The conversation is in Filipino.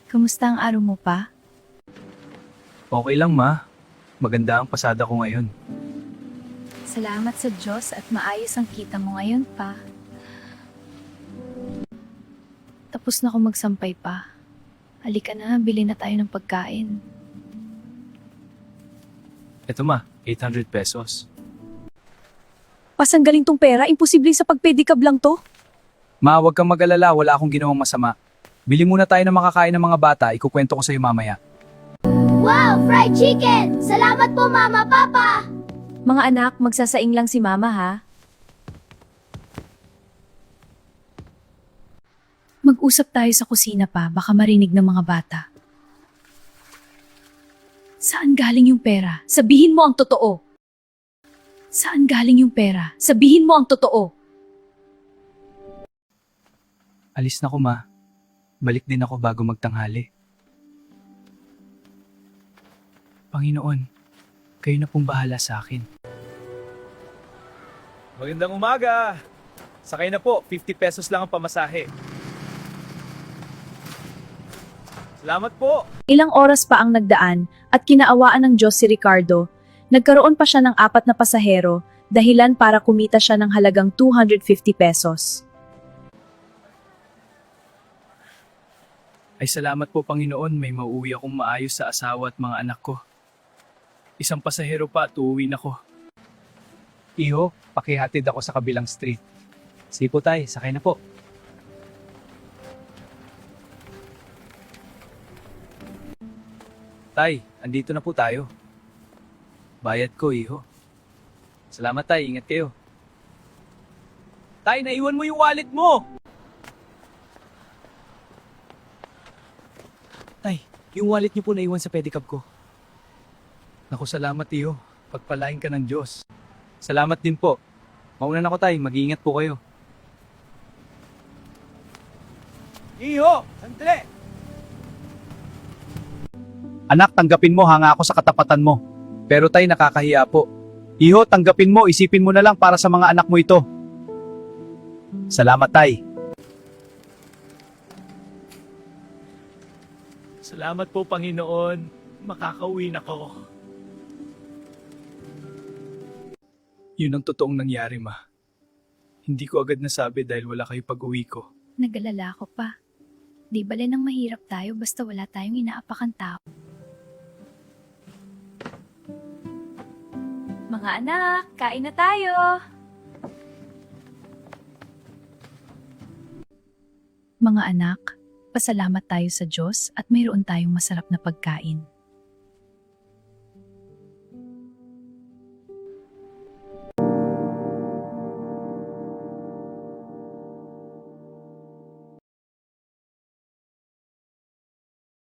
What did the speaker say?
Kumusta ang araw mo pa? Okay lang, ma. Maganda ang pasada ko ngayon. Salamat sa Diyos at maayos ang kita mo ngayon pa. Tapos na ako magsampay pa. Halika na, bili na tayo ng pagkain. Eto ma, 800 pesos. Pasan galing tong pera? Imposible sa pagpedicab lang to. Ma, huwag kang mag-alala, wala akong ginawang masama. Bili muna tayo ng makakain ng mga bata, ikukwento ko sa'yo mamaya. Wow, fried chicken! Salamat po, Mama, Papa! Mga anak, magsasaing lang si mama ha. Mag-usap tayo sa kusina pa, baka marinig ng mga bata. Saan galing yung pera? Sabihin mo ang totoo. Saan galing yung pera? Sabihin mo ang totoo. Alis na ko, ma. Balik din ako bago magtanghali. Panginoon, kayo na pong bahala sa akin. Magandang umaga! Sakay na po, 50 pesos lang ang pamasahe. Salamat po! Ilang oras pa ang nagdaan at kinaawaan ng Diyos si Ricardo. Nagkaroon pa siya ng 4 na pasahero, dahilan para kumita siya ng halagang 250 pesos. Ay salamat po Panginoon, may mauwi akong maayos sa asawa at mga anak ko. Isang pasahero pa at uuwi na ko. Iho, pakihatid ako sa kabilang street. Sige po tay, sakay na po. Tay, andito na po tayo. Bayad ko, iho. Salamat tay, ingat kayo. Tay, naiwan mo yung wallet mo! Tay, yung wallet niyo po naiwan sa pedicab ko. Naku, salamat iyo. Pagpalain ka ng Diyos. Salamat din po. Mauna na ko tay, mag-iingat po kayo. Iho, sandali! Anak, tanggapin mo, hanga ako sa katapatan mo. Pero tay, nakakahiya po. Iho, tanggapin mo, isipin mo na lang para sa mga anak mo ito. Salamat tay. Salamat po, Panginoon. Makakauwi na ko. Yun ang totoong nangyari, ma. Hindi ko agad nasabi dahil wala kayo pag-uwi ko. Nag-alala ko pa. Di bale nang mahirap tayo basta wala tayong inaapakan tao. Mga anak, kain na tayo! Mga anak, pasalamat tayo sa Diyos at mayroon tayong masarap na pagkain.